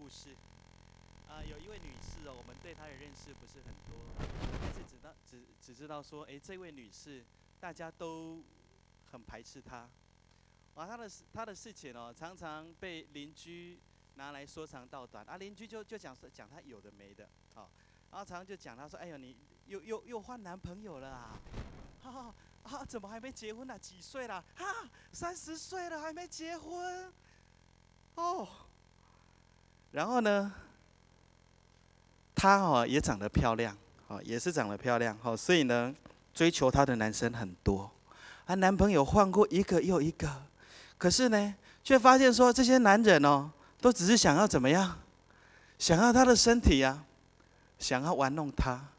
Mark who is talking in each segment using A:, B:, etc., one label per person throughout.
A: 故事。有一位女士哦，我们对她的认识不是很多，但是只知道说，这位女士大家都很排斥她。她的事情哦，常常被邻居拿来说长道短啊，邻居就讲她有的没的，好，然后常常就讲她说，哎呦你又换男朋友了啊，怎么还没结婚啊？几岁了？30岁了还没结婚，哦。然后呢，她哦也长得漂亮，哦也是长得漂亮，哦所以呢，追求她的男生很多，她男朋友换过一个又一个，可是呢，却发现说这些男人哦，都只是想要怎么样，想要她的身体啊，想要玩弄她，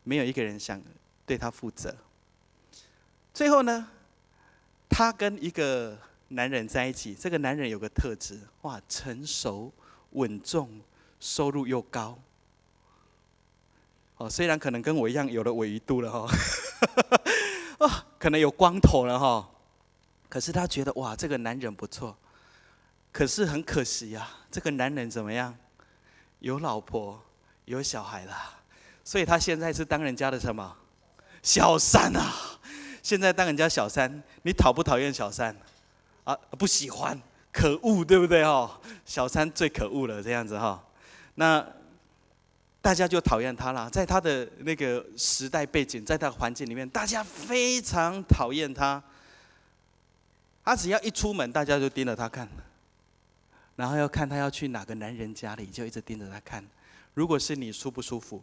A: 没有一个人想对她负责。最后呢，她跟一个男人在一起，这个男人有个特质，哇，成熟、稳重，收入又高。哦，虽然可能跟我一样有了尾鱼肚了哈，可能有光头了哈，可是她觉得哇，这个男人不错。可是很可惜呀，这个男人怎么样？有老婆，有小孩啦，所以他现在是当人家的什么？小三啊！现在当人家小三，你讨不讨厌小三？啊，不喜欢，可恶，对不对哈？小三最可恶了，这样子哈。那大家就讨厌他啦，在他的那个时代背景，在他的环境里面，大家非常讨厌他。他只要一出门，大家就盯着他看，然后要看他要去哪个男人家里，就一直盯着他看。如果是你，舒不舒服？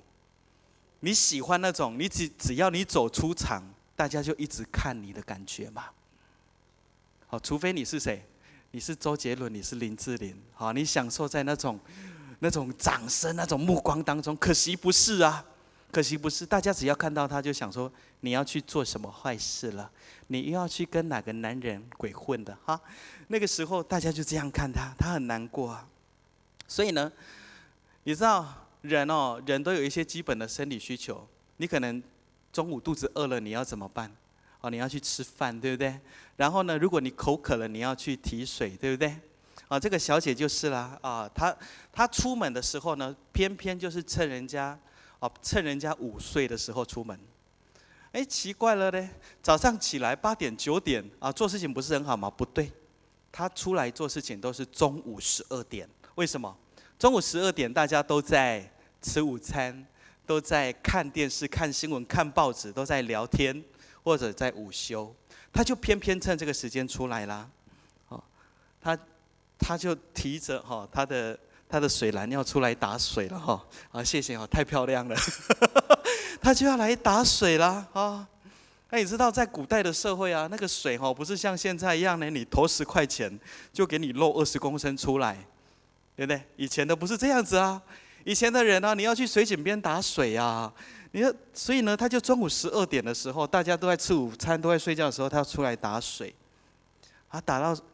A: 你喜欢那种你只要你走出场，大家就一直看你的感觉吗？好，除非你是谁？你是周杰伦，你是林志玲，好，你享受在那种掌声、那种目光当中。可惜不是啊，可惜不是。大家只要看到他，就想说你要去做什么坏事了，你又要去跟哪个男人鬼混的哈？那个时候大家就这样看他，他很难过啊。所以呢，你知道人都有一些基本的生理需求。你可能中午肚子饿了，你要怎么办？你要去吃饭，对不对？然后呢，如果你口渴了，你要去提水，对不对？这个小姐就是啦，她出门的时候呢，偏偏就是趁人家午睡的时候出门。奇怪了呢，早上起来8点9点做事情不是很好吗？不对，她出来做事情都是中午12点。为什么？中午12点大家都在吃午餐，都在看电视、看新闻、看报纸，都在聊天或者在午休，他就偏偏趁这个时间出来啦。他就提着他的水篮要出来打水了哈。谢谢太漂亮了，他就要来打水啦啊。那你知道在古代的社会啊，那个水不是像现在一样呢，你投10块钱就给你漏20公升出来。对不对？以前的不是这样子啊，以前的人你要去水井边打水啊，所以呢，他就中午12点的时候，大家都在吃午餐、都在睡觉的时候，他要出来打水。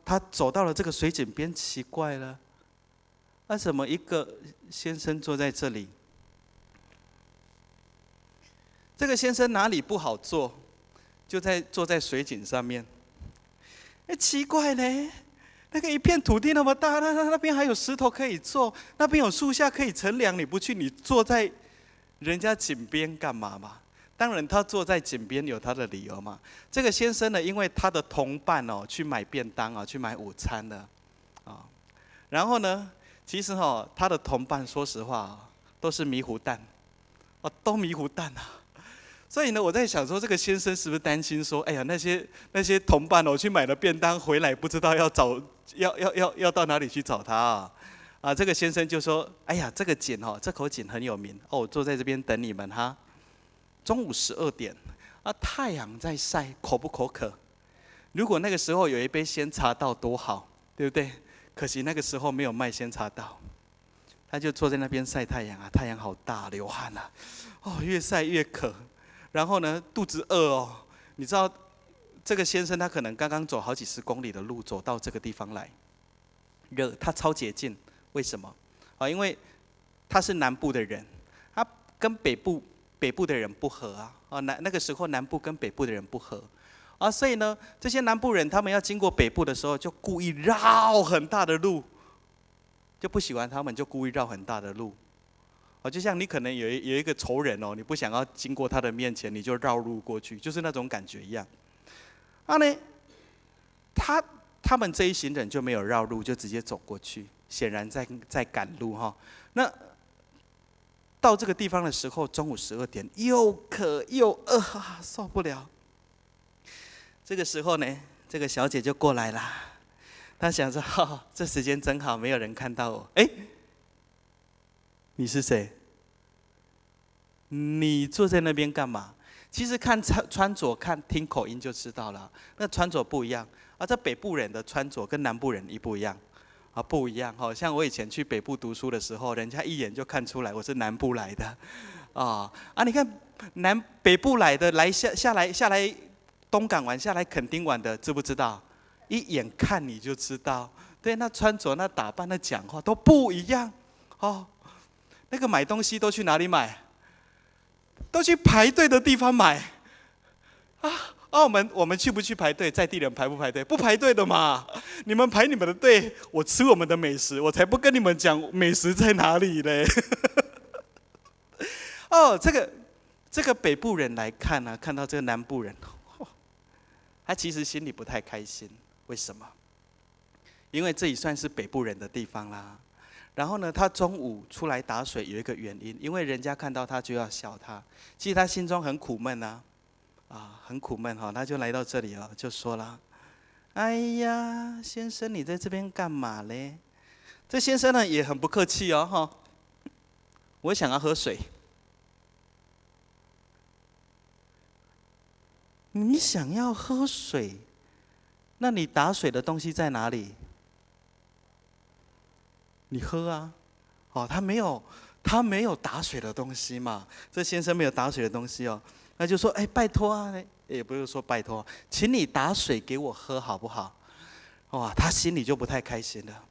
A: 他走到了这个水井边，奇怪了，怎么一个先生坐在这里？这个先生哪里不好坐？就坐在水井上面。奇怪呢。那个一片土地那么大，那边还有石头可以坐，那边有树下可以乘凉，你不去，你坐在人家井边干嘛嘛？当然，他坐在井边有他的理由嘛。这个先生呢，因为他的同伴去买便当去买午餐了然后呢，其实他的同伴说实话都是迷糊蛋都迷糊蛋啊。所以呢，我在想说，这个先生是不是担心说，哎呀，那些同伴去买了便当回来，不知道要到哪里去找他这个先生就说，哎呀，这个井这口井很有名我坐在这边等你们哈。中午12点太阳在晒，口不口渴？如果那个时候有一杯鲜茶道多好，对不对？可惜那个时候没有卖鲜茶道，他就坐在那边晒太阳太阳好大，流汗越晒越渴。然后呢，肚子饿你知道，这个先生他可能刚刚走好几十公里的路，走到这个地方来，热，他超捷径。为什么？因为他是南部的人，他跟北部的人不合那个时候南部跟北部的人不合所以呢，这些南部人他们要经过北部的时候，就故意绕很大的路就不喜欢他们，就故意绕很大的路。就像你可能有一个仇人哦，你不想要经过他的面前，你就绕路过去，就是那种感觉一样。他们这一行人就没有绕路，就直接走过去，显然在赶路哈。那到这个地方的时候，中午12点，又渴又饿啊，受不了。这个时候呢，这个小姐就过来了，她想说：这时间真好，没有人看到我。你是谁？你坐在那边干嘛？其实看穿着、看听口音就知道了。那穿着不一样这北部人的穿着跟南部人不一样不一样。像我以前去北部读书的时候，人家一眼就看出来我是南部来的你看北部来的下来东港玩，下来垦丁玩的，知不知道？一眼看你就知道。对，那穿着、那打扮、那讲话都不一样那个买东西都去哪里买？都去排队的地方买我们去不去排队？在地人排不排队？不排队的嘛。你们排你们的队，我吃我们的美食，我才不跟你们讲美食在哪里嘞。这个北部人来看看到这个南部人，他其实心里不太开心。为什么？因为这里算是北部人的地方啦。然后呢，他中午出来打水有一个原因，因为人家看到他就要笑他。其实他心中很苦闷很苦闷他就来到这里就说了：“哎呀，先生，你在这边干嘛嘞？”这先生呢也很不客气我想要喝水。你想要喝水？那你打水的东西在哪里？你喝他没有打水的东西嘛。这先生没有打水的东西那就说：“拜托也不是说拜托，请你打水给我喝好不好？”他心里就不太开心了。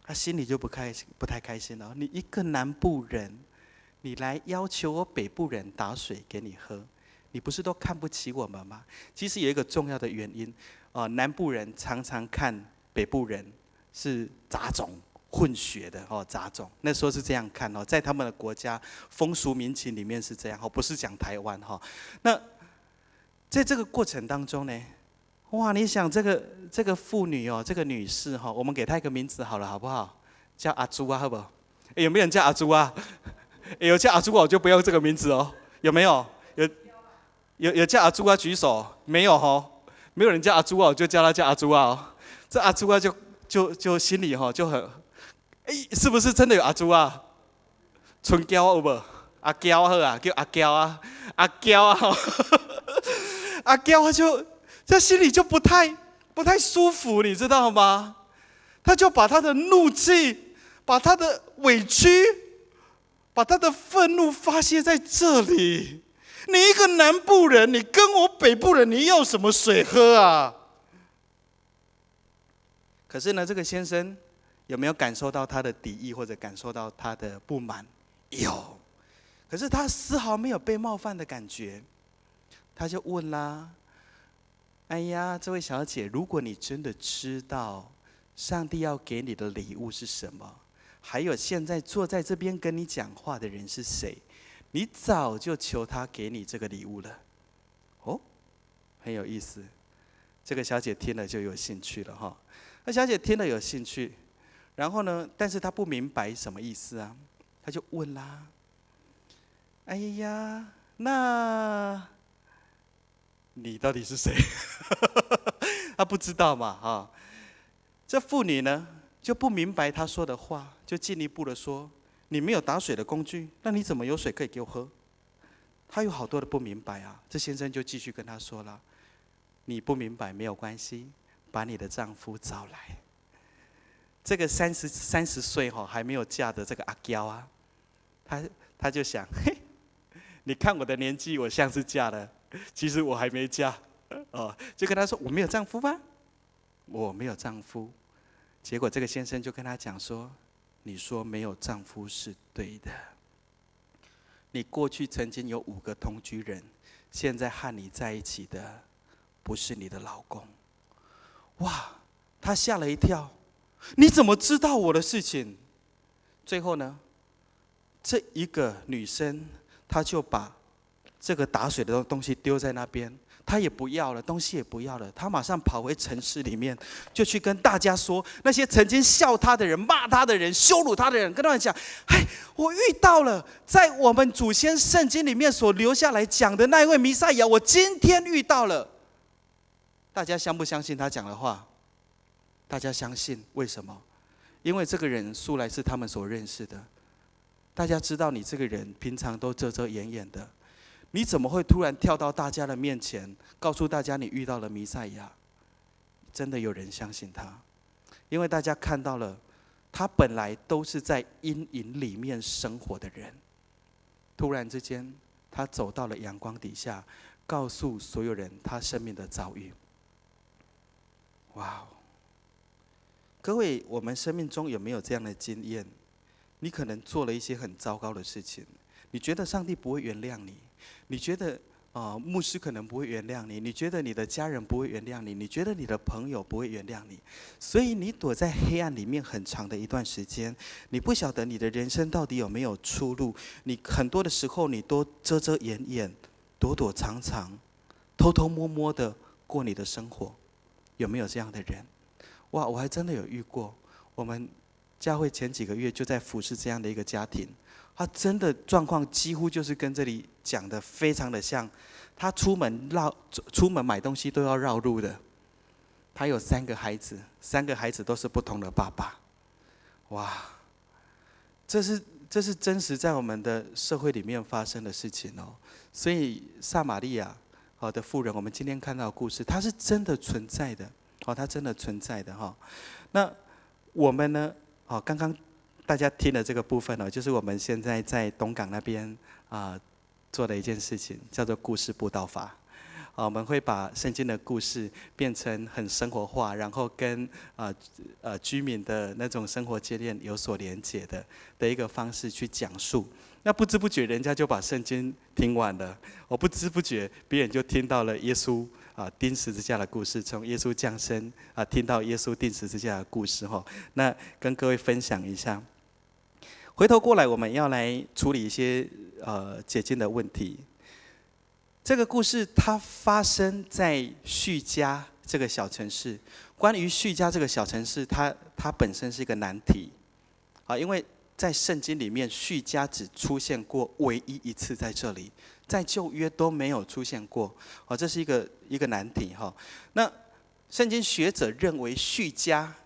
A: 他心里就不太开心了。你一个南部人，你来要求我北部人打水给你喝，你不是都看不起我们吗？其实有一个重要的原因南部人常常看北部人是杂种。混血的杂种，那时候是这样看在他们的国家风俗民情里面是这样不是讲台湾那在这个过程当中呢，你想这个妇女这个女士我们给她一个名字好了，好不好？叫阿朱好不好？有没有人叫阿朱有叫阿朱我就不要这个名字有没有？有叫阿朱举手？没有没有人叫阿朱我就叫她叫阿朱这阿朱就心里就很。是不是真的有阿朱春娇有无？阿娇好叫阿娇阿娇阿娇他就这心里就不太舒服，你知道吗？他就把他的怒气、把他的委屈、把他的愤怒发泄在这里。你一个南部人，你跟我北部人，你要什么水喝可是呢，这个先生。有没有感受到他的敌意，或者感受到他的不满？有，可是他丝毫没有被冒犯的感觉。他就问啦：“哎呀，这位小姐，如果你真的知道上帝要给你的礼物是什么，还有现在坐在这边跟你讲话的人是谁，你早就求他给你这个礼物了。”很有意思。这个小姐听了就有兴趣了那小姐听了有兴趣。然后呢？但是他不明白什么意思他就问啦：“哎呀，那你到底是谁？”他不知道嘛这妇女呢就不明白他说的话，就进一步的说：“你没有打水的工具，那你怎么有水可以给我喝？”他有好多的不明白这先生就继续跟他说了：“你不明白没有关系，把你的丈夫找来。”这个30岁还没有嫁的这个阿娇他就想，你看我的年纪，我像是嫁了，其实我还没嫁就跟他说：“我没有丈夫吧？我没有丈夫。”结果这个先生就跟他讲说：“你说没有丈夫是对的，你过去曾经有5个同居人，现在和你在一起的不是你的老公。”哇，他吓了一跳。你怎么知道我的事情？最后呢，这一个女生，她就把这个打水的东西丢在那边，她也不要了，东西也不要了，她马上跑回城市里面，就去跟大家说，那些曾经笑她的人、骂她的人、羞辱她的人，跟他们讲：哎，我遇到了在我们祖先圣经里面所留下来讲的那一位弥赛亚，我今天遇到了。大家相不相信他讲的话？大家相信，为什么？因为这个人素来是他们所认识的。大家知道你这个人平常都遮遮掩掩的，你怎么会突然跳到大家的面前，告诉大家你遇到了弥赛亚？真的有人相信他，因为大家看到了，他本来都是在阴影里面生活的人，突然之间，他走到了阳光底下，告诉所有人他生命的遭遇。哇！各位，我们生命中有没有这样的经验？你可能做了一些很糟糕的事情，你觉得上帝不会原谅你，你觉得牧师可能不会原谅你，你觉得你的家人不会原谅你，你觉得你的朋友不会原谅你，所以你躲在黑暗里面很长的一段时间，你不晓得你的人生到底有没有出路，你很多的时候你都遮遮掩掩、躲躲藏藏、偷偷摸摸的过你的生活。有没有这样的人？哇，我还真的有遇过。我们教会前几个月就在服侍这样的一个家庭，他真的状况几乎就是跟这里讲的非常的像。他出门买东西都要绕路的。他有3个孩子，3个孩子都是不同的爸爸。哇，这是真实在我们的社会里面发生的事情哦。所以撒玛利亚的妇人，我们今天看到的故事，它是真的存在的，它真的存在的哈。那我们呢？刚刚大家听的这个部分就是我们现在在东港那边做的一件事情，叫做故事布道法。我们会把圣经的故事变成很生活化，然后跟居民的那种生活经验有所连结的一个方式去讲述。那不知不觉人家就把圣经听完了，我不知不觉别人就听到了耶稣钉十字架的故事，从耶稣降生听到耶稣钉十字架的故事哈。那跟各位分享一下。回头过来，我们要来处理一些解经的问题。这个故事它发生在叙加这个小城市。关于叙加这个小城市，它本身是一个难题因为在圣经里面，叙加只出现过唯一一次在这里，在旧约都没有出现过这是一个难题哈。那圣经学者认为叙加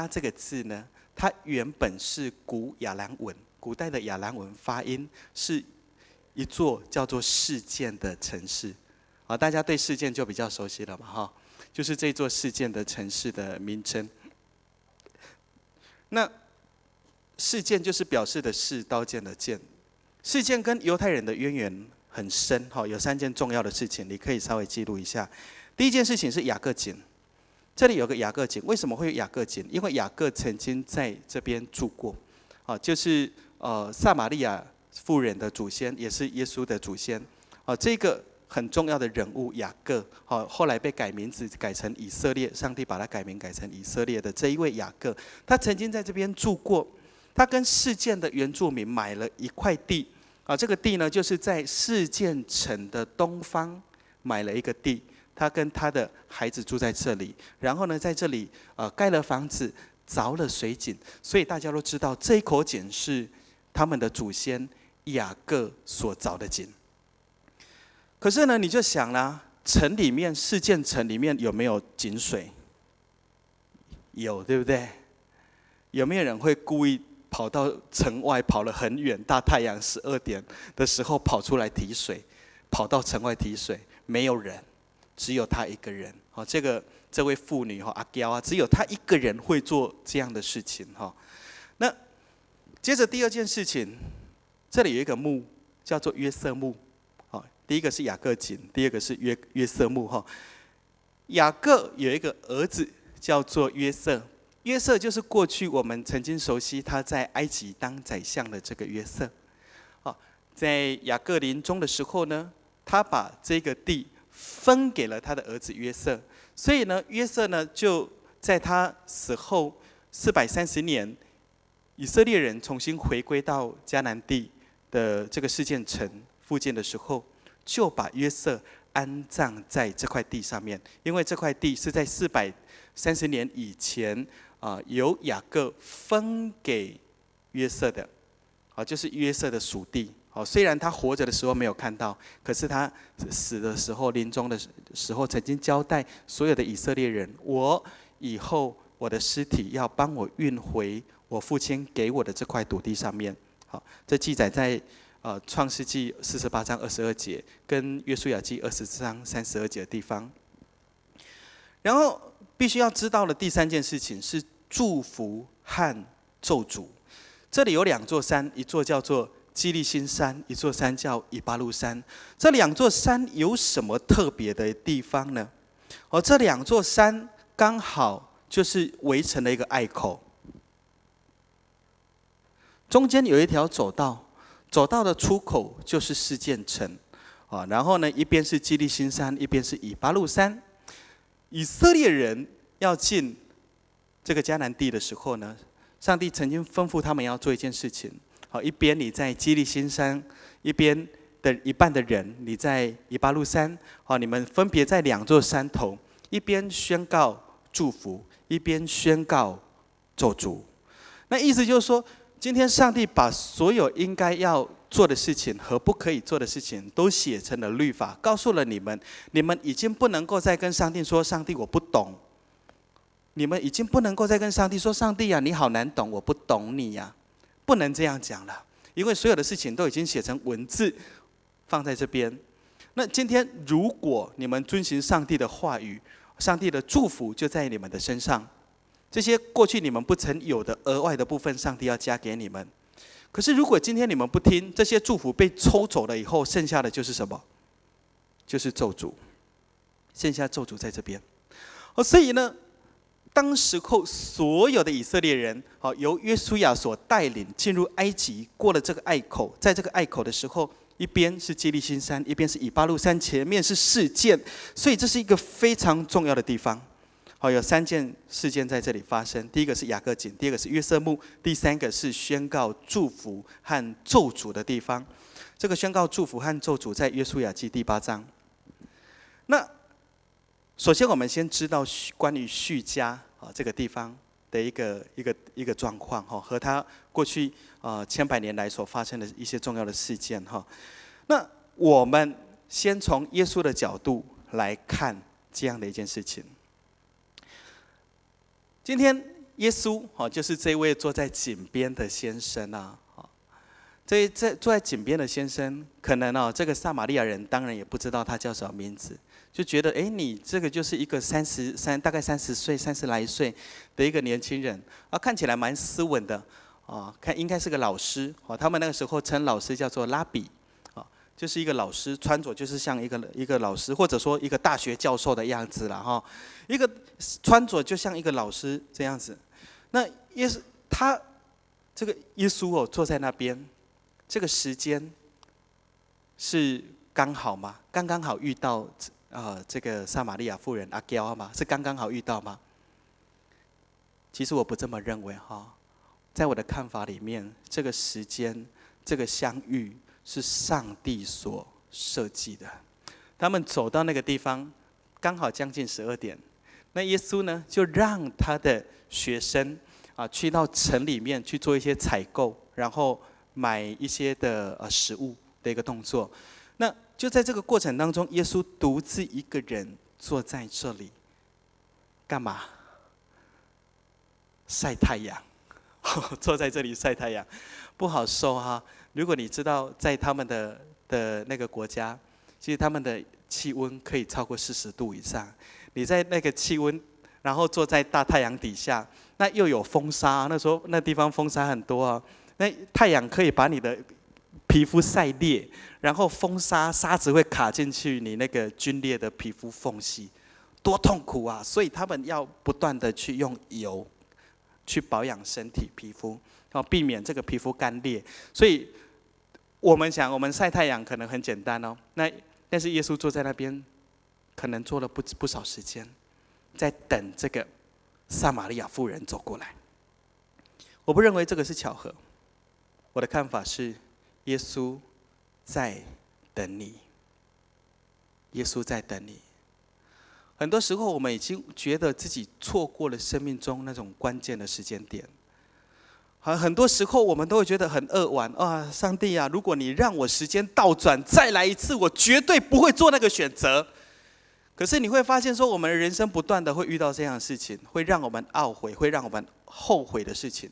A: 这个字呢，它原本是古亚兰文，古代的亚兰文发音是一座叫做示剑的城市大家对示剑就比较熟悉了嘛哈，就是这座示剑的城市的名称。那示剑就是表示的是刀剑的剑。示剑跟犹太人的渊源很深有3件重要的事情，你可以稍微记录一下。第一件事情是雅各井，这里有个雅各井，为什么会有雅各井？因为雅各曾经在这边住过就是撒玛利亚妇人的祖先，也是耶稣的祖先这个很重要的人物雅各后来被改名字改成以色列，上帝把他改名改成以色列的这一位雅各，他曾经在这边住过。他跟示剑的原住民买了一块地这个地呢就是在示剑城的东方买了一个地，他跟他的孩子住在这里，然后呢在这里盖了房子，凿了水井，所以大家都知道这一口井是他们的祖先雅各所凿的井。可是呢，你就想啦，城里面示剑城里面有没有井水？有，对不对？有没有人会故意跑到城外，跑了很远，大太阳12点的时候跑出来提水，跑到城外提水？没有人，只有他一个人。这位妇女阿娇只有她一个人会做这样的事情那接着第2件事情，这里有一个墓叫做约瑟墓第一个是雅各井，第2个是约瑟墓雅各有一个儿子叫做约瑟。约瑟就是过去我们曾经熟悉他在埃及当宰相的这个约瑟在雅各临终的时候呢，他把这个地分给了他的儿子约瑟，所以呢约瑟呢就在他死后430年，以色列人重新回归到迦南地的这个示剑城附近的时候，就把约瑟安葬在这块地上面，因为这块地是在430年以前由雅各分给约瑟的，就是约瑟的属地。虽然他活着的时候没有看到，可是他死的时候、临终的时候，曾经交代所有的以色列人：我以后我的尸体要帮我运回我父亲给我的这块土地上面。好，这记载在创世纪48章22节，跟约书亚记20章32节的地方。然后必须要知道的第3件事情是祝福和咒诅。这里有2座山，一座叫做基利心山，一座山叫以巴路山。这2座山有什么特别的地方呢？这2座山刚好就是围成了一个隘口，中间有一条走道，走道的出口就是示剑城。然后呢，一边是基利心山，一边是以巴路山。以色列人要进这个迦南地的时候呢，上帝曾经吩咐他们要做一件事情。一边你在基利心山，一边的一半的人你在以巴路山，你们分别在2座山头，一边宣告祝福，一边宣告咒诅。那意思就是说，今天上帝把所有应该要做的事情和不可以做的事情都写成了律法，告诉了你们，你们已经不能够再跟上帝说：上帝我不懂。你们已经不能够再跟上帝说：上帝啊，你好难懂，我不懂你呀。不能这样讲了，因为所有的事情都已经写成文字放在这边。那今天如果你们遵行上帝的话语，上帝的祝福就在你们的身上。这些过去你们不曾有的额外的部分，上帝要加给你们。可是如果今天你们不听，这些祝福被抽走了以后，剩下的就是什么？就是咒诅。剩下咒诅在这边。所以呢，当时候所有的以色列人，由约书亚所带领进入埃及，过了这个隘口，在这个隘口的时候，一边是基利心山，一边是以巴路山，前面是示剑，所以这是一个非常重要的地方。有3件事件在这里发生，第一个是雅各井，第二个是约瑟墓，第3个是宣告祝福和咒诅的地方。这个宣告祝福和咒诅在约书亚记第8章。那首先我们先知道关于叙加这个地方的一个状况，和他过去千百年来所发生的一些重要的事件。那我们先从耶稣的角度来看这样的一件事情。今天耶稣就是这位坐在井边的先生啊。这坐在井边的先生，可能这个撒玛利亚人当然也不知道他叫什么名字，就觉得你这个就是一个大概30岁、30来岁的一个年轻人看起来蛮斯文的看应该是个老师他们那个时候称老师叫做拉比就是一个老师，穿着就是像一个老师，或者说一个大学教授的样子啦一个穿着就像一个老师这样子。那这个耶稣坐在那边。这个时间是刚好吗？刚刚好遇到这个撒玛利亚妇人阿娇吗？是刚刚好遇到吗？其实我不这么认为在我的看法里面，这个时间、这个相遇是上帝所设计的。他们走到那个地方，刚好将近12点。那耶稣呢，就让他的学生去到城里面去做一些采购，然后买一些的食物的一个动作。那就在这个过程当中，耶稣独自一个人坐在这里，干嘛？晒太阳。坐在这里晒太阳，不好受如果你知道，在他们的那个国家，其实他们的气温可以超过40度以上。你在那个气温，然后坐在大太阳底下，那又有风沙，那时候那地方风沙很多那太阳可以把你的皮肤晒裂，然后风沙沙子会卡进去你那个皲裂的皮肤缝隙，多痛苦啊！所以他们要不断的去用油去保养身体皮肤，避免这个皮肤干裂。所以我们想，我们晒太阳可能很简单但是耶稣坐在那边，可能坐了不少时间，在等这个撒玛利亚妇人走过来。我不认为这个是巧合，我的看法是，耶稣在等你。耶稣在等你。很多时候，我们已经觉得自己错过了生命中那种关键的时间点。很多时候，我们都会觉得很扼腕啊！上帝啊，如果你让我时间倒转再来一次，我绝对不会做那个选择。可是你会发现，说我们的人生不断的会遇到这样的事情，会让我们懊悔，会让我们后悔的事情。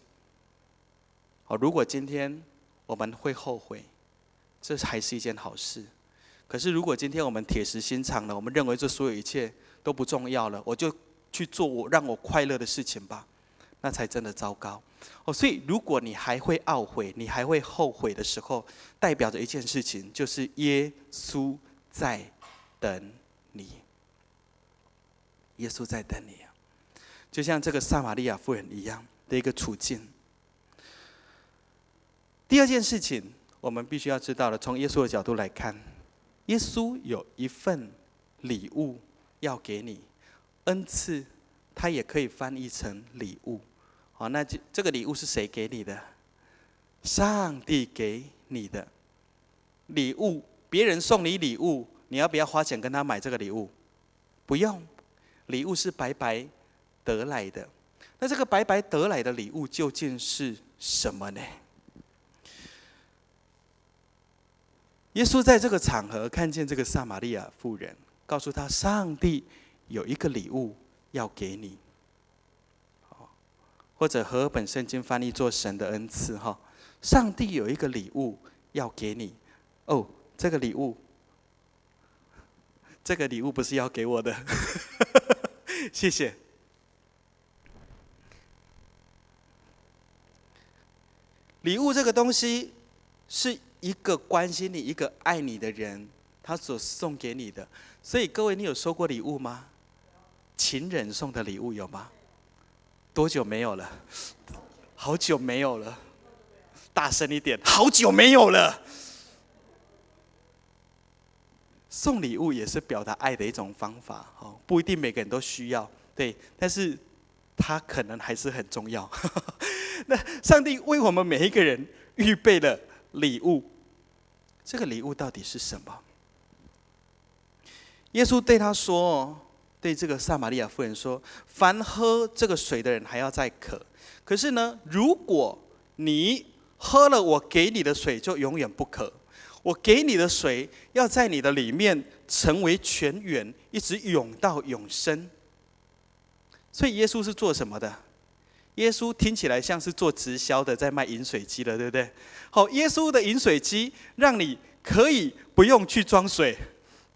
A: 如果今天我们会后悔，这还是一件好事。可是如果今天我们铁石心肠了，我们认为这所有一切都不重要了，我就去做让我快乐的事情吧，那才真的糟糕。所以如果你还会懊悔，你还会后悔的时候，代表着一件事情，就是耶稣在等你。耶稣在等你，就像这个撒玛利亚妇人一样的一个处境。第二件事情，我们必须要知道的，从耶稣的角度来看，耶稣有一份礼物要给你，恩赐，它也可以翻译成礼物。那这个礼物是谁给你的？上帝给你的礼物。别人送你礼物，你要不要花钱跟他买这个礼物？不用，礼物是白白得来的。那这个白白得来的礼物究竟是什么呢？耶稣在这个场合看见这个撒玛利亚妇人，告诉他，上帝有一个礼物要给你，或者和合本圣经翻译作神的恩赐。上帝有一个礼物要给你。这个礼物不是要给我的，谢谢。礼物这个东西是一个关心你、一个爱你的人，他所送给你的。所以各位，你有收过礼物吗？情人送的礼物有吗？多久没有了？好久没有了。大声一点，好久没有了。送礼物也是表达爱的一种方法，不一定每个人都需要，对，但是它可能还是很重要。那上帝为我们每一个人预备了礼物，这个礼物到底是什么？耶稣对他说，对这个撒玛利亚妇人说，凡喝这个水的人还要再渴，可是呢，如果你喝了我给你的水，就永远不渴。我给你的水要在你的里面成为泉源，一直涌到永生。所以耶稣是做什么的？耶稣听起来像是做直销的，在卖饮水机的，对不对？耶稣的饮水机让你可以不用去装水，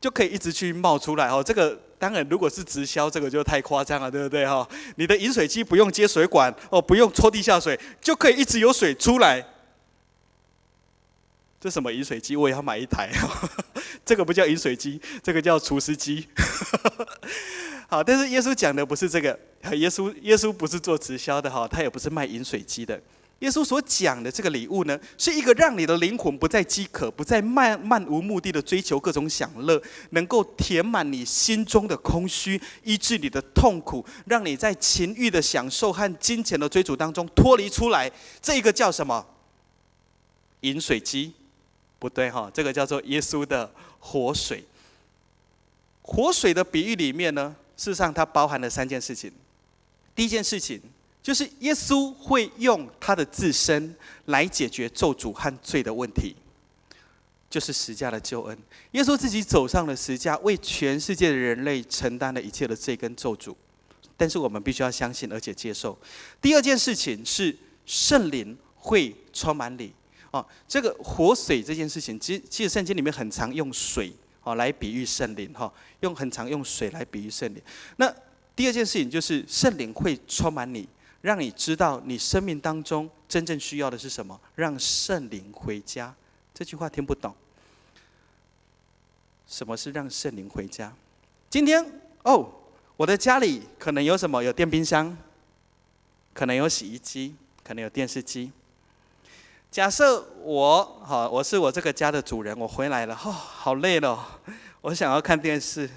A: 就可以一直去冒出来。这个当然如果是直销，这个就太夸张了，对不对？你的饮水机不用接水管，不用抽地下水，就可以一直有水出来。这什么饮水机？我也要买一台。这个不叫饮水机，这个叫除湿机。好，但是耶稣讲的不是这个。耶稣不是做直销的，他也不是卖饮水机的。耶稣所讲的这个礼物呢，是一个让你的灵魂不再饥渴，不再漫无目的的追求各种享乐，能够填满你心中的空虚，医治你的痛苦，让你在情欲的享受和金钱的追逐当中脱离出来。这一个叫什么？饮水机？不对，这个叫做耶稣的活水。活水的比喻里面呢，事实上它包含了3件事情。第一件事情就是耶稣会用他的自身来解决咒诅和罪的问题，就是十架的救恩。耶稣自己走上了十架，为全世界的人类承担了一切的罪跟咒诅，但是我们必须要相信而且接受。第二件事情是圣灵会充满你。这个活水这件事情，其实圣经里面很常用水来比喻圣灵，很常用水来比喻圣灵。那第二件事情就是圣灵会充满你，让你知道你生命当中真正需要的是什么，让圣灵回家。这句话听不懂，什么是让圣灵回家？今天我的家里可能有什么？有电冰箱，可能有洗衣机，可能有电视机。假设我是我这个家的主人，我回来了，好累了，我想要看电视，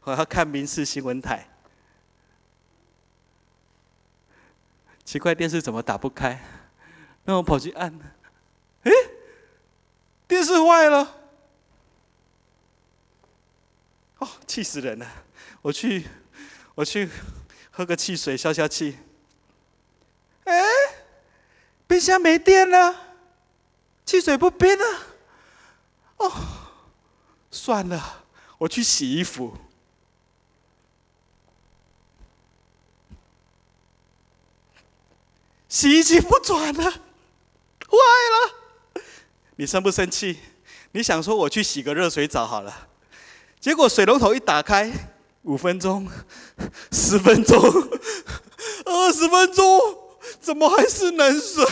A: 我要看民视新闻台。奇怪，电视怎么打不开？那我跑去按，电视坏了，哦，气死人了！我去喝个汽水消消气。冰箱没电了，汽水不冰了，哦，算了，我去洗衣服。洗衣机不转了，坏了！你生不生气？你想说我去洗个热水澡好了，结果水龙头一打开，5分钟、10分钟、20分钟，怎么还是冷水？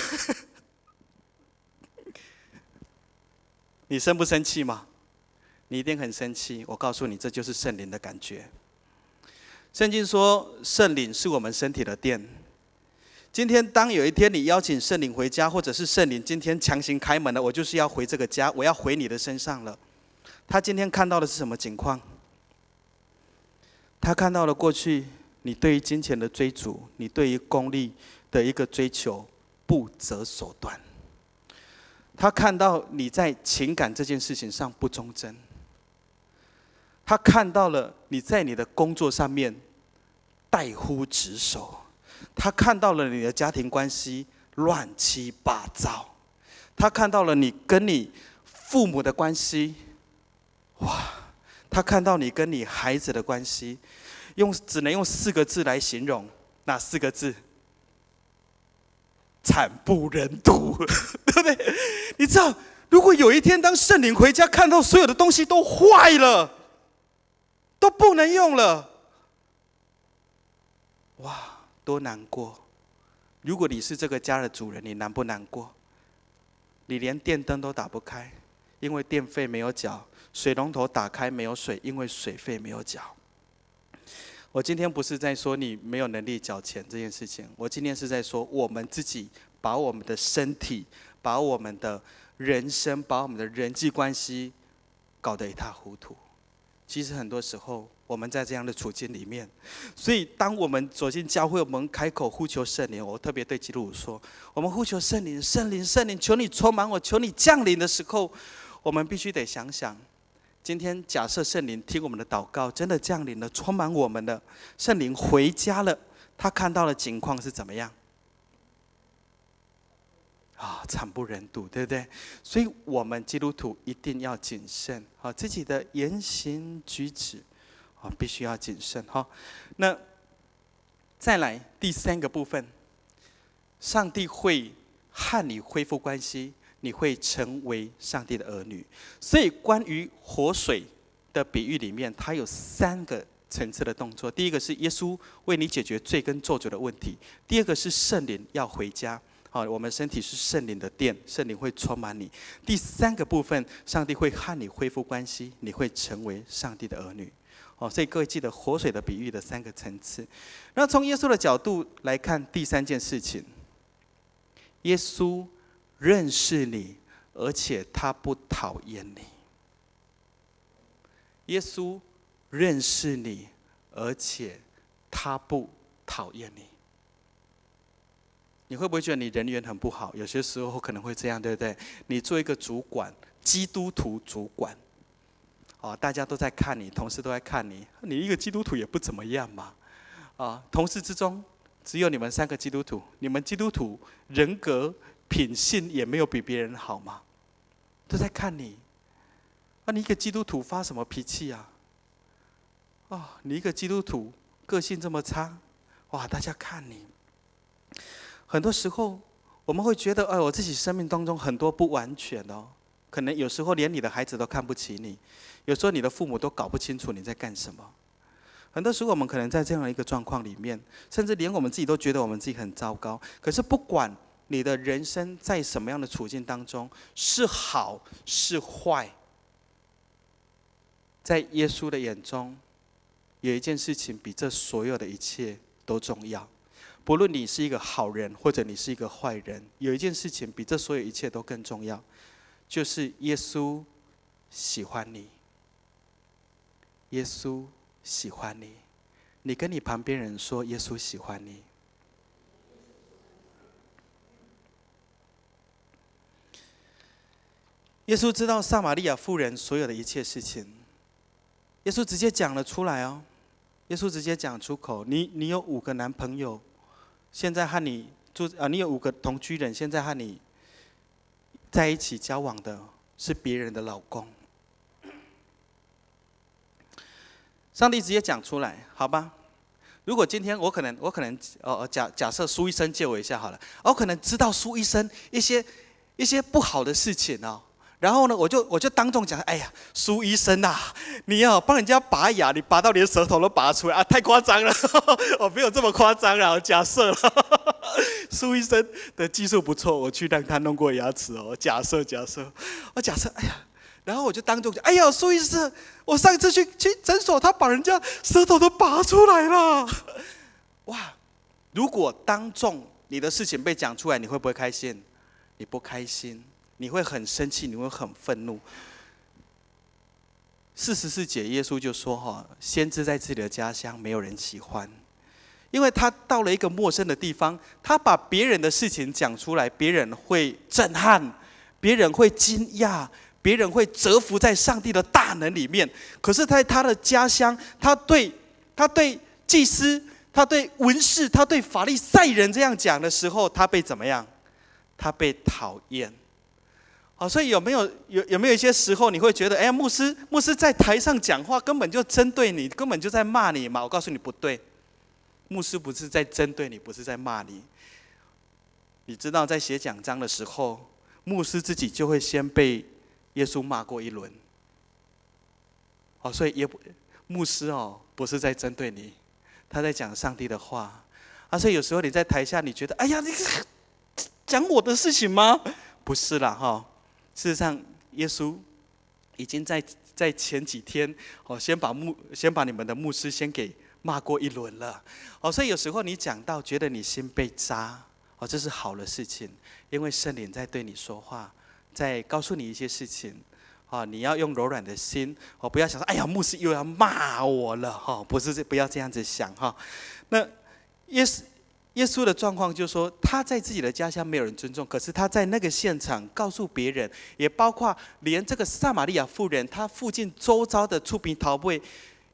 A: 你生不生气吗？你一定很生气。我告诉你，这就是圣灵的感觉。圣经说，圣灵是我们身体的殿。今天当有一天你邀请圣灵回家，或者是圣灵今天强行开门了，我就是要回这个家，我要回你的身上了。他今天看到的是什么情况？他看到了过去你对于金钱的追逐，你对于功利的一个追求不择手段。他看到你在情感这件事情上不忠贞。他看到了你在你的工作上面怠忽职守。他看到了你的家庭关系乱七八糟，他看到了你跟你父母的关系，他看到你跟你孩子的关系，只能用4个字来形容，哪4个字？惨不忍睹，对不对？你知道，如果有一天当圣灵回家，看到所有的东西都坏了，都不能用了，哇！多难过！如果你是这个家的主人，你难不难过？你连电灯都打不开，因为电费没有缴；水龙头打开没有水，因为水费没有缴。我今天不是在说你没有能力缴钱这件事情，我今天是在说我们自己把我们的身体、把我们的人生、把我们的人际关系搞得一塌糊涂。其实很多时候我们在这样的处境里面，所以当我们走进教会，我们开口呼求圣灵，我特别对基督徒说，我们呼求圣灵，圣灵，圣灵，求你充满我，求你降临的时候，我们必须得想想，今天假设圣灵听我们的祷告，真的降临了，充满我们的圣灵回家了，他看到的情况是怎么样？惨不忍睹，对不对？所以我们基督徒一定要谨慎，自己的言行举止，必须要谨慎。那再来第3个部分，上帝会和你恢复关系，你会成为上帝的儿女。所以关于活水的比喻里面，它有3个层次的动作。第一个是耶稣为你解决罪跟咒诅的问题；第二个是圣灵要回家。我们身体是圣灵的殿，圣灵会充满你。第3个部分，上帝会和你恢复关系，你会成为上帝的儿女。所以各位记得活水的比喻的3个层次。那从耶稣的角度来看，第3件事情，耶稣认识你，而且他不讨厌你。耶稣认识你，而且他不讨厌你。你会不会觉得你人缘很不好？有些时候可能会这样，对不对？你做一个主管，基督徒主管，大家都在看你，同事都在看你，你一个基督徒也不怎么样嘛，同事之中只有你们3个基督徒，你们基督徒人格品性也没有比别人好嘛，都在看你，你一个基督徒发什么脾气啊？你一个基督徒个性这么差，大家看你。很多时候我们会觉得，我自己生命当中很多不完全哦，可能有时候连你的孩子都看不起你，有时候你的父母都搞不清楚你在干什么。很多时候我们可能在这样的一个状况里面，甚至连我们自己都觉得我们自己很糟糕。可是不管你的人生在什么样的处境当中，是好是坏，在耶稣的眼中，有一件事情比这所有的一切都重要。不论你是一个好人，或者你是一个坏人，有一件事情比这所有一切都更重要，就是耶稣喜欢你。耶稣喜欢你。你跟你旁边人说，耶稣喜欢你。耶稣知道撒玛利亚妇人所有的一切事情，耶稣直接讲了出来哦。耶稣直接讲出口：你有5个男朋友，现在和你你有5个同居人，现在和你在一起交往的是别人的老公。上帝直接讲出来，好吧？如果今天我可能假设苏医生借我一下好了，我可能知道苏医生一些不好的事情哦。然后呢，我就当众讲，哎呀，苏医生啊，你帮人家拔牙，你拔到连舌头都拔出来啊，太夸张了，我没有这么夸张啦，假设了，苏医生的技术不错，我去让他弄过牙齿哦，假设，哎呀，然后我就当众讲，哎呀，苏医生，我上次去诊所，他把人家舌头都拔出来了，哇！如果当众你的事情被讲出来，你会不会开心？你不开心。你会很生气，你会很愤怒。44节，耶稣就说：“先知在自己的家乡没有人喜欢，因为他到了一个陌生的地方，他把别人的事情讲出来，别人会震撼，别人会惊讶，别人会折服在上帝的大能里面。可是，在他的家乡，他对祭司、他对文士、他对法利赛人这样讲的时候，他被怎么样？他被讨厌。”好，所以有没有一些时候你会觉得，哎，牧师在台上讲话根本就针对你，根本就在骂你嘛？我告诉你不对，牧师不是在针对你，不是在骂你。你知道在写讲章的时候，牧师自己就会先被耶稣骂过一轮。所以牧师不是在针对你，他在讲上帝的话。所以有时候你在台下，你觉得，哎呀，你讲我的事情吗？不是啦，哈。事实上，耶稣已经在前几天，先把你们的牧师先给骂过一轮了。所以有时候你讲到觉得你心被扎，这是好的事情，因为圣灵在对你说话，在告诉你一些事情。你要用柔软的心，不要想说，哎呀，牧师又要骂我了，不要这样子想哈。那耶稣的状况就是说，他在自己的家乡没有人尊重，可是他在那个现场告诉别人，也包括连这个撒玛利亚妇人，他附近周遭的出殡逃会，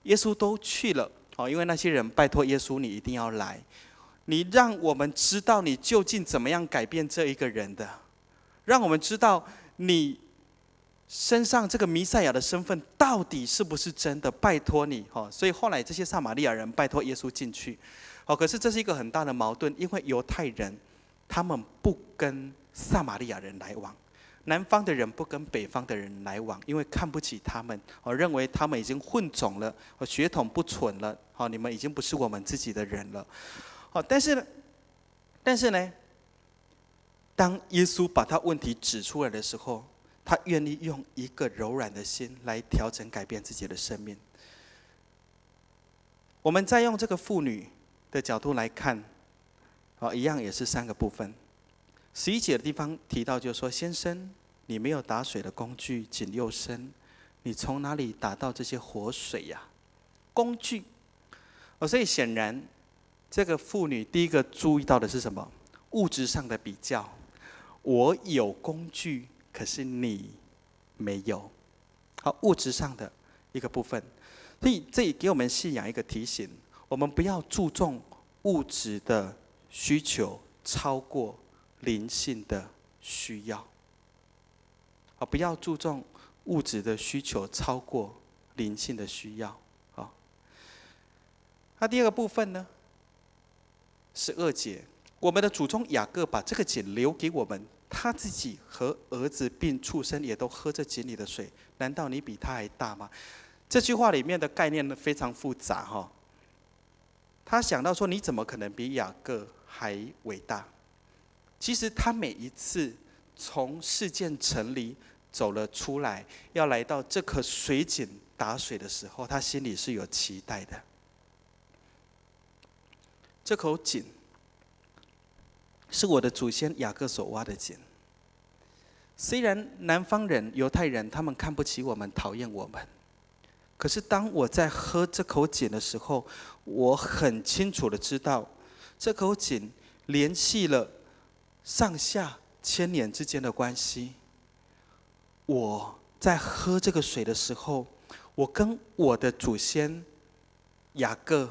A: 耶稣都去了。因为那些人拜托耶稣，你一定要来，你让我们知道你究竟怎么样改变这一个人的，让我们知道你身上这个弥赛亚的身份到底是不是真的，拜托你。所以后来这些撒玛利亚人拜托耶稣进去。可是这是一个很大的矛盾，因为犹太人他们不跟撒玛利亚人来往，南方的人不跟北方的人来往，因为看不起他们，认为他们已经混种了，血统不纯了，你们已经不是我们自己的人了。但是呢，当耶稣把他问题指出来的时候，他愿意用一个柔软的心来调整改变自己的生命。我们再用这个妇女的角度来看，一样也是3个部分。11节的地方提到，就是说，先生，你没有打水的工具，井又深，你从哪里打到这些活水呀？工具。所以显然，这个妇女第一个注意到的是什么？物质上的比较。我有工具，可是你没有。好，物质上的一个部分。所以这也给我们信仰一个提醒。我们不要注重物质的需求超过灵性的需要。不要注重物质的需求超过灵性的需要。那第2个部分呢？12节，我们的祖宗雅各把这个井留给我们，他自己和儿子并畜生也都喝这井里的水，难道你比他还大吗？这句话里面的概念呢非常复杂哈。他想到说，你怎么可能比雅各还伟大？其实他每一次从事件城里走了出来，要来到这颗水井打水的时候，他心里是有期待的。这口井是我的祖先雅各所挖的井。虽然南方人、犹太人他们看不起我们、讨厌我们，可是当我在喝这口井的时候，我很清楚的知道，这口井联系了上下千年之间的关系。我在喝这个水的时候，我跟我的祖先雅各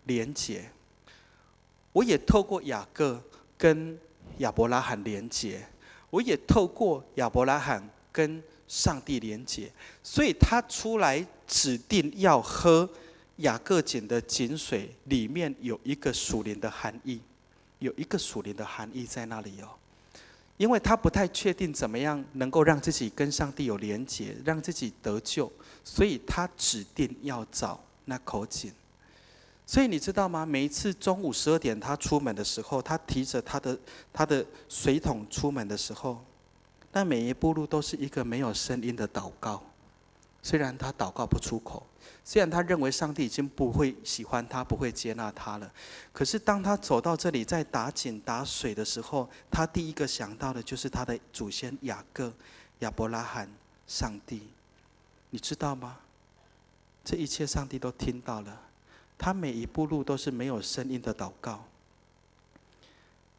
A: 连结，我也透过雅各跟亚伯拉罕连结，我也透过亚伯拉罕跟上帝连结，所以他出来指定要喝雅各井的井水，里面有一个属灵的含义，有一个属灵的含义在那里哦。因为他不太确定怎么样能够让自己跟上帝有连结，让自己得救，所以他指定要找那口井。所以你知道吗？每一次中午12点他出门的时候，他提着他的水桶出门的时候，那每一步路都是一个没有声音的祷告。虽然他祷告不出口，虽然他认为上帝已经不会喜欢他，不会接纳他了，可是当他走到这里在打井打水的时候，他第一个想到的就是他的祖先雅各、亚伯拉罕、上帝。你知道吗？这一切上帝都听到了。他每一步路都是没有声音的祷告。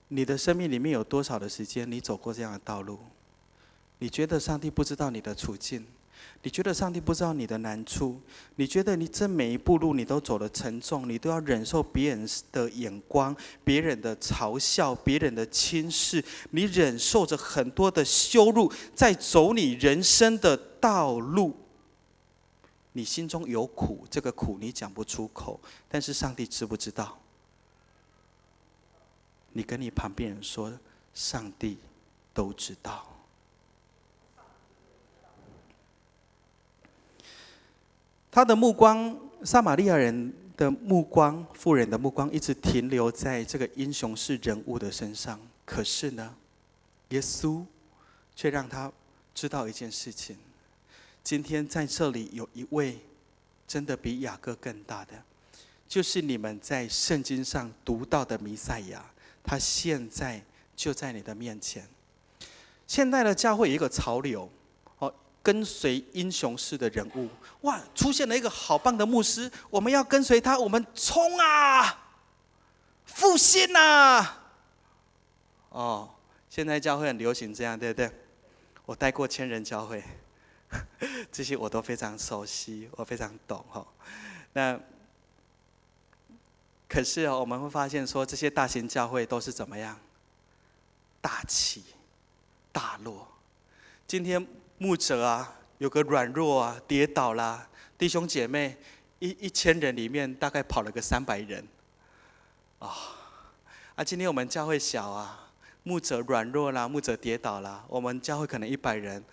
A: 你的生命里面有多少的时间你走过这样的道路？你觉得上帝不知道你的处境？你觉得上帝不知道你的难处？你觉得你这每一步路你都走得沉重，你都要忍受别人的眼光、别人的嘲笑、别人的轻视，你忍受着很多的羞辱，在走你人生的道路。你心中有苦，这个苦你讲不出口，但是上帝知不知道？你跟你旁边人说，上帝都知道。他的目光，撒玛利亚人的目光，妇人的目光，一直停留在这个英雄式人物的身上。可是呢，耶稣却让他知道一件事情：今天在这里有一位真的比雅各更大的，就是你们在圣经上读到的弥赛亚，他现在就在你的面前。现代的教会有一个潮流，跟随英雄式的人物。哇，出现了一个好棒的牧师，我们要跟随他，我们冲啊，复兴啊！哦，现在教会很流行这样，对不对？我带过千人教会，这些我都非常熟悉，我非常懂哈。那可是我们会发现说，这些大型教会都是怎么样？大起大落。今天牧者啊，有个软弱啊，跌倒啦，弟兄姐妹1000人里面大概跑了个300人，今天我们教会小啊，牧者软弱啦，牧者跌倒啦，我们教会可能100人，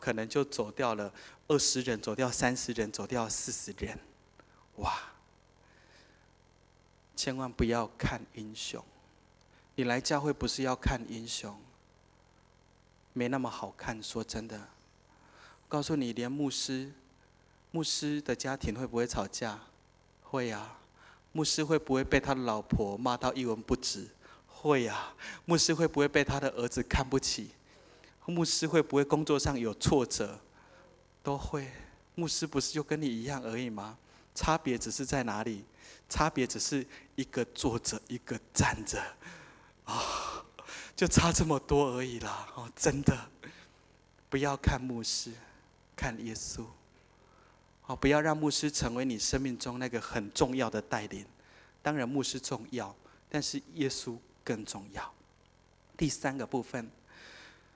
A: 可能就走掉了20人，走掉30人，走掉40人，哇！千万不要看英雄，你来教会不是要看英雄，没那么好看。说真的，告诉你，连牧师的家庭会不会吵架？会啊。牧师会不会被他的老婆骂到一文不值？会啊。牧师会不会被他的儿子看不起？牧师会不会工作上有挫折？都会。牧师不是就跟你一样而已吗？差别只是在哪里？差别只是一个坐着，一个站着，就差这么多而已啦。真的，不要看牧师，看耶稣。不要让牧师成为你生命中那个很重要的带领。当然牧师重要，但是耶稣更重要。第3个部分，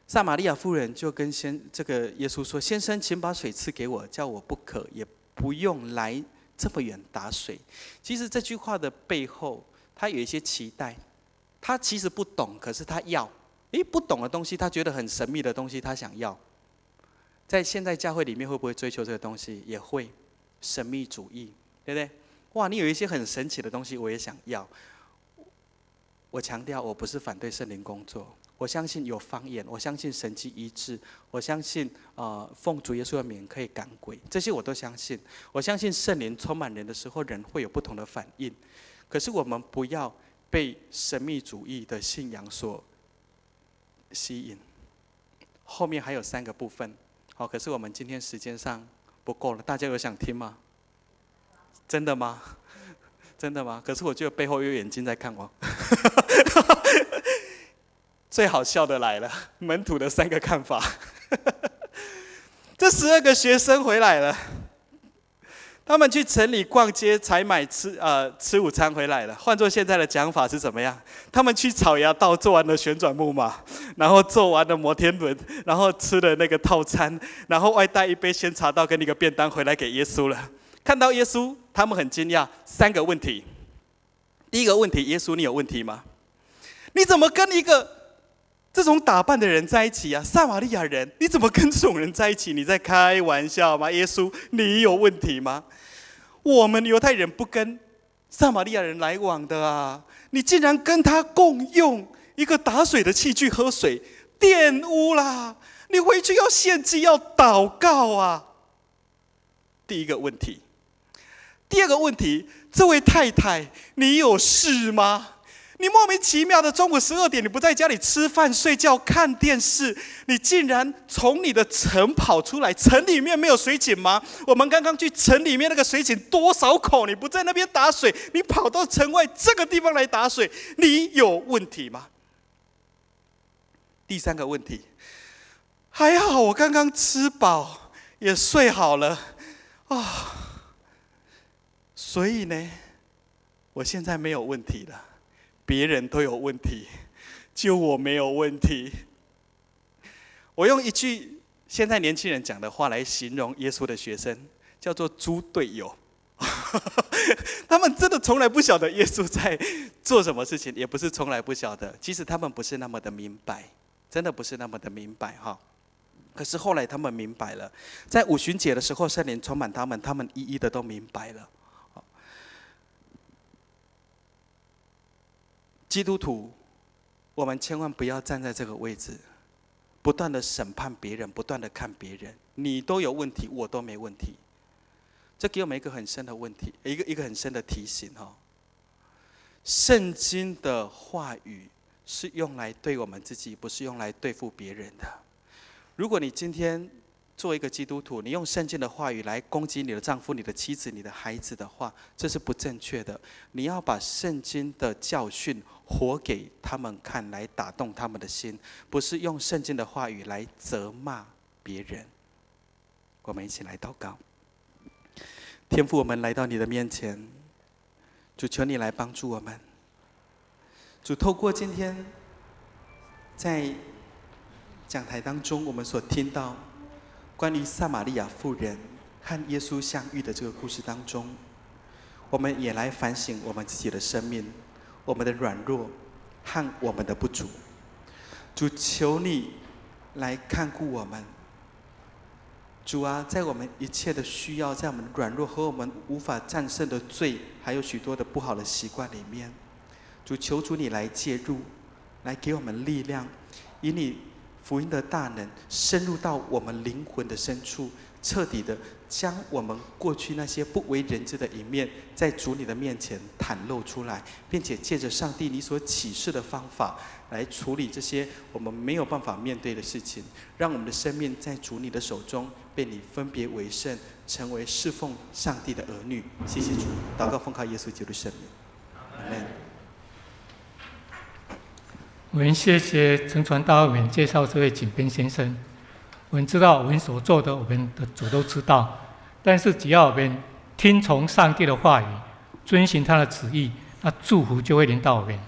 A: 撒玛利亚妇人就跟这个耶稣说：“先生，请把水赐给我，叫我不渴，也不用来这么远打水。”其实这句话的背后，他有一些期待。他其实不懂，可是他要。不懂的东西，他觉得很神秘的东西，他想要。在现在教会里面，会不会追求这个东西？也会，神秘主义，对不对？哇，你有一些很神奇的东西，我也想要。我强调，我不是反对圣灵工作，我相信有方言，我相信神迹医治，我相信奉主耶稣的名可以赶鬼，这些我都相信。我相信圣灵充满人的时候，人会有不同的反应。可是我们不要被神秘主义的信仰所吸引。后面还有3个部分。可是我们今天时间上不够了，大家有想听吗？真的吗？真的吗？可是我觉得背后有眼睛在看我。最好笑的来了，门徒的3个看法。这12个学生回来了，他们去城里逛街采买吃午餐回来了。换作现在的讲法是怎么样？他们去草衙道做完了旋转木马，然后做完了摩天轮，然后吃了那个套餐，然后外带一杯鲜茶道跟一个便当回来给耶稣了。看到耶稣，他们很惊讶。3个问题。第一个问题，耶稣，你有问题吗？你怎么跟一个这种打扮的人在一起啊？撒玛利亚人，你怎么跟这种人在一起？你在开玩笑吗？耶稣，你有问题吗？我们犹太人不跟撒玛利亚人来往的啊！你竟然跟他共用一个打水的器具喝水，玷污啦！你回去要献祭，要祷告啊！第一个问题。第二个问题，这位太太，你有事吗？你莫名其妙的中午12点，你不在家里吃饭、睡觉、看电视，你竟然从你的城跑出来。城里面没有水井吗？我们刚刚去城里面那个水井多少口，你不在那边打水，你跑到城外这个地方来打水，你有问题吗？第3个问题，还好我刚刚吃饱，也睡好了所以呢，我现在没有问题了。别人都有问题，就我没有问题。我用一句现在年轻人讲的话来形容耶稣的学生，叫做猪队友。他们真的从来不晓得耶稣在做什么事情，也不是从来不晓得，其实他们不是那么的明白，真的不是那么的明白哈。可是后来他们明白了，在五旬节的时候，圣灵充满他们，他们一一的都明白了。基督徒，我们千万不要站在这个位置，不断的审判别人，不断的看别人。你都有问题，我都没问题。这给我们一个很深的问题，一个很深的提醒哈。圣经的话语是用来对我们自己，不是用来对付别人的。如果你今天做一个基督徒，你用圣经的话语来攻击你的丈夫、你的妻子、你的孩子的话，这是不正确的。你要把圣经的教训活给他们看，来打动他们的心，不是用圣经的话语来责骂别人。我们一起来祷告。天父，我们来到你的面前，主，求你来帮助我们。主，透过今天在讲台当中我们所听到关于撒玛利亚妇人和耶稣相遇的这个故事当中，我们也来反省我们自己的生命，我们的软弱和我们的不足。主，求你来看顾我们。主啊，在我们一切的需要，在我们的软弱和我们无法战胜的罪，还有许多的不好的习惯里面，主，求主你来介入，来给我们力量，以你福音的大能深入到我们灵魂的深处，彻底的将我们过去那些不为人知的一面，在主你的面前袒露出来，并且借着上帝你所启示的方法来处理这些我们没有办法面对的事情，让我们的生命在主你的手中被你分别为圣，成为侍奉上帝的儿女。谢谢主，祷告奉靠耶稣基督的圣名，阿们。
B: 我们谢谢陈传道我们介绍这位井边先生。我们知道我们所做的，我们的主都知道，但是只要我们听从上帝的话语，遵行他的旨意，那祝福就会临到我们。